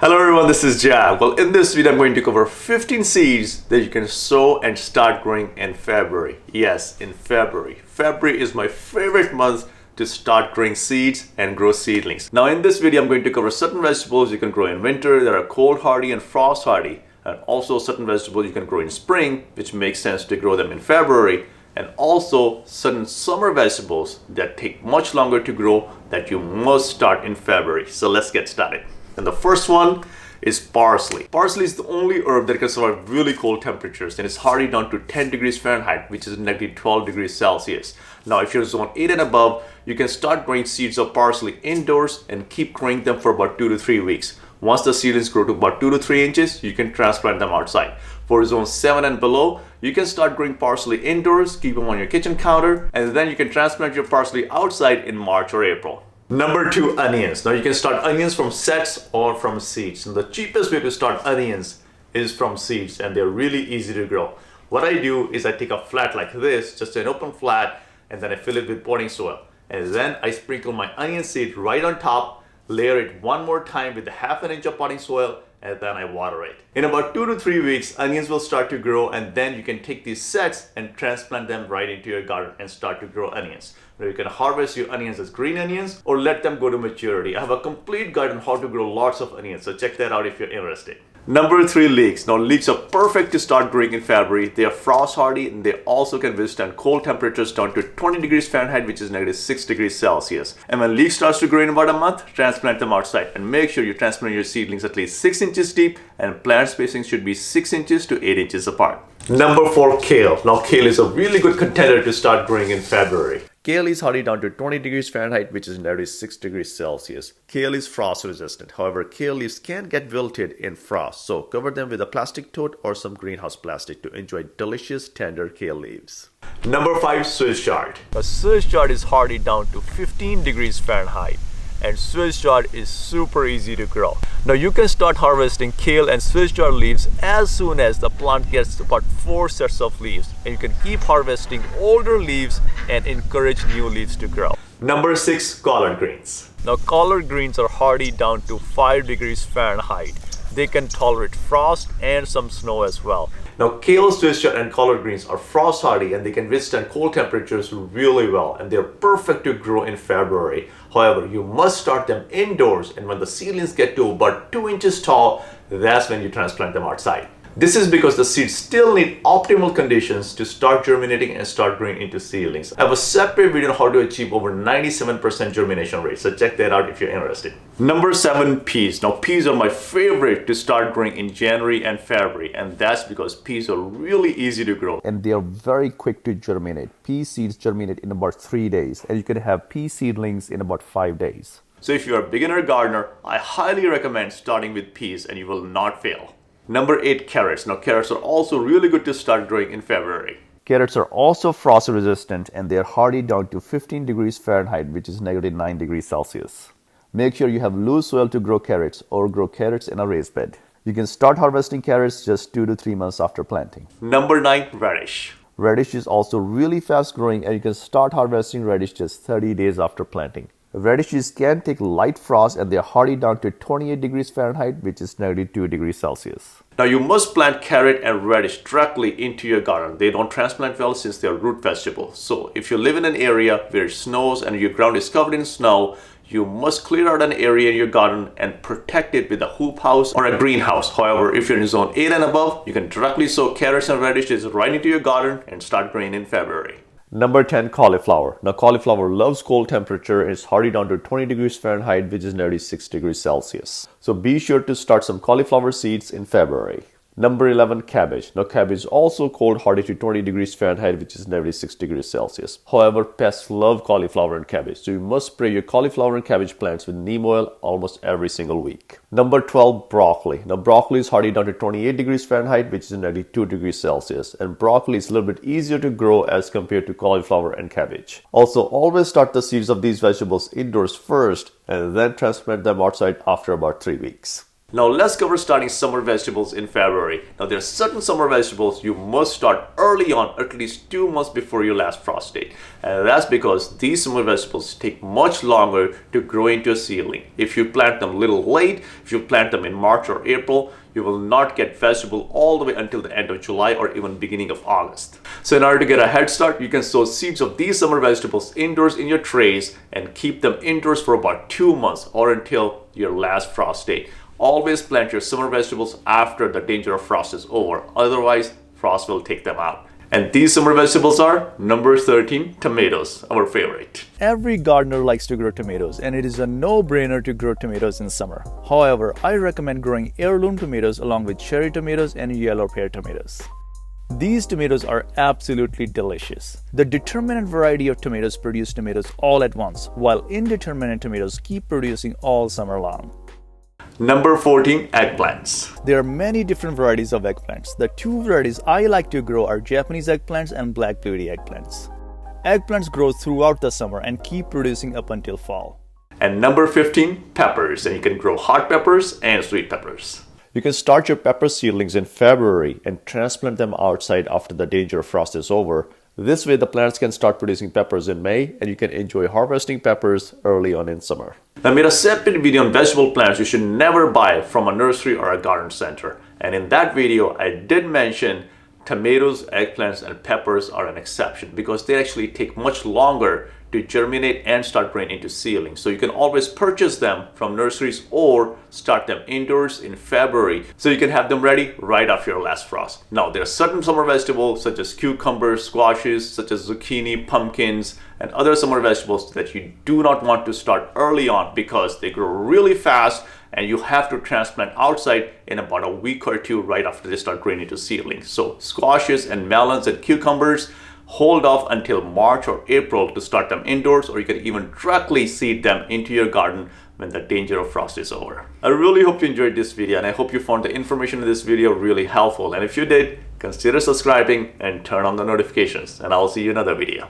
Hello everyone, this is Jack. Well, in this video I'm going to cover 15 seeds that you can sow and start growing in February. Yes, in February. February is my favorite month to start growing seeds and grow seedlings. Now in this video I'm going to cover certain vegetables you can grow in winter that are cold hardy and frost hardy, and also certain vegetables you can grow in spring, which makes sense to grow them in February, and also certain summer vegetables that take much longer to grow that you must start in February. So let's get started. And the first one is parsley. Parsley is the only herb that can survive really cold temperatures, and it's hardy down to 10 degrees Fahrenheit, which is negative 12 degrees Celsius. Now, if you're zone 8 and above, you can start growing seeds of parsley indoors and keep growing them for about 2 to 3 weeks. Once the seedlings grow to about 2 to 3 inches, you can transplant them outside. For zone 7 and below, you can start growing parsley indoors, keep them on your kitchen counter, and then you can transplant your parsley outside in March or April. Number 2, onions. Now you can start onions from sets or from seeds. And the cheapest way to start onions is from seeds, and they're really easy to grow. What I do is I take a flat like this, just an open flat, and then I fill it with potting soil. And then I sprinkle my onion seed right on top, layer it one more time with a ½ inch of potting soil, and then I water it. In about 2 to 3 weeks, onions will start to grow, and then you can take these sets and transplant them right into your garden and start to grow onions. Now you can harvest your onions as green onions or let them go to maturity. I have a complete guide on how to grow lots of onions, so check that out if you're interested. Number 3, leeks. Now leeks are perfect to start growing in February. They are frost hardy, and they also can withstand cold temperatures down to 20 degrees Fahrenheit, which is negative 6 degrees Celsius. And when leeks starts to grow in about a month, transplant them outside, and make sure you transplant your seedlings at least 6 inches deep, and plant spacing should be 6 inches to 8 inches apart. Number 4, kale. Now kale is a really good contender to start growing in February. Kale is hardy down to 20 degrees Fahrenheit, which is negative 6 degrees Celsius. Kale is frost resistant. However, kale leaves can get wilted in frost, so cover them with a plastic tote or some greenhouse plastic to enjoy delicious, tender kale leaves. Number 5, Swiss chard. A Swiss chard is hardy down to 15 degrees Fahrenheit, and Swiss chard is super easy to grow. Now you can start harvesting kale and Swiss chard leaves as soon as the plant gets about 4 sets of leaves, and you can keep harvesting older leaves and encourage new leaves to grow. Number 6, collard greens. Now collard greens are hardy down to 5 degrees Fahrenheit. They can tolerate frost and some snow as well. Now kale, Swiss chard, and collard greens are frost hardy, and they can withstand cold temperatures really well, and they're perfect to grow in February. However, you must start them indoors, and when the seedlings get to about 2 inches tall, that's when you transplant them outside. This is because the seeds still need optimal conditions to start germinating and start growing into seedlings. I have a separate video on how to achieve over 97% germination rate, so check that out if you're interested. Number 7, peas. Now peas are my favorite to start growing in January and February, and that's because peas are really easy to grow. And they are very quick to germinate. Pea seeds germinate in about 3 days, and you can have pea seedlings in about 5 days. So if you're a beginner gardener, I highly recommend starting with peas, and you will not fail. Number 8, carrots. Now carrots are also really good to start growing in February. Carrots are also frost resistant, and they are hardy down to 15 degrees Fahrenheit, which is negative 9 degrees Celsius. Make sure you have loose soil to grow carrots, or grow carrots in a raised bed. You can start harvesting carrots just 2 to 3 months after planting. Number 9, radish. Radish is also really fast growing, and you can start harvesting radish just 30 days after planting. Radishes can take light frost, and they are hardy down to 28 degrees Fahrenheit, which is negative 2 degrees Celsius. Now you must plant carrot and radish directly into your garden. They don't transplant well since they are root vegetables. So if you live in an area where it snows and your ground is covered in snow, you must clear out an area in your garden and protect it with a hoop house or a greenhouse. However, if you're in zone 8 and above, you can directly sow carrots and radishes right into your garden and start growing in February. Number 10, cauliflower. Now cauliflower loves cold temperature and is hardy down to 20 degrees Fahrenheit, which is nearly 6 degrees Celsius. So be sure to start some cauliflower seeds in February. Number 11, cabbage. Now cabbage is also cold hardy to 20 degrees Fahrenheit, which is nearly 6 degrees Celsius. However, pests love cauliflower and cabbage, so you must spray your cauliflower and cabbage plants with neem oil almost every single week. Number 12, broccoli. Now broccoli is hardy down to 28 degrees Fahrenheit, which is nearly 2 degrees Celsius. And broccoli is a little bit easier to grow as compared to cauliflower and cabbage. Also, always start the seeds of these vegetables indoors first, and then transplant them outside after about 3 weeks. Now let's cover starting summer vegetables in February. Now there are certain summer vegetables you must start early on, at least 2 months before your last frost date. And that's because these summer vegetables take much longer to grow into a seedling. If you plant them a little late, if you plant them in March or April, you will not get vegetable all the way until the end of July or even beginning of August. So in order to get a head start, you can sow seeds of these summer vegetables indoors in your trays and keep them indoors for about 2 months or until your last frost date. Always plant your summer vegetables after the danger of frost is over. Otherwise, frost will take them out. And these summer vegetables are number 13, tomatoes, our favorite. Every gardener likes to grow tomatoes, and it is a no-brainer to grow tomatoes in summer. However, I recommend growing heirloom tomatoes along with cherry tomatoes and yellow pear tomatoes. These tomatoes are absolutely delicious. The determinate variety of tomatoes produce tomatoes all at once, while indeterminate tomatoes keep producing all summer long. Number 14, eggplants. There are many different varieties of eggplants. The two varieties I like to grow are Japanese eggplants and black beauty eggplants. Eggplants grow throughout the summer and keep producing up until fall. And number 15, peppers. And you can grow hot peppers and sweet peppers. You can start your pepper seedlings in February and transplant them outside after the danger of frost is over. This way the plants can start producing peppers in May and you can enjoy harvesting peppers early on in summer. I made a separate video on vegetable plants you should never buy from a nursery or a garden center. And in that video, I did mention tomatoes, eggplants, and peppers are an exception because they actually take much longer to germinate and start growing into seedlings. So you can always purchase them from nurseries or start them indoors in February so you can have them ready right after your last frost. Now there are certain summer vegetables such as cucumbers, squashes, such as zucchini, pumpkins, and other summer vegetables that you do not want to start early on because they grow really fast and you have to transplant outside in about a week or two right after they start growing into seedlings. So squashes and melons and cucumbers, hold off until March or April to start them indoors, or you can even directly seed them into your garden when the danger of frost is over. I really hope you enjoyed this video and I hope you found the information in this video really helpful. And if you did, consider subscribing and turn on the notifications, and I'll see you in another video.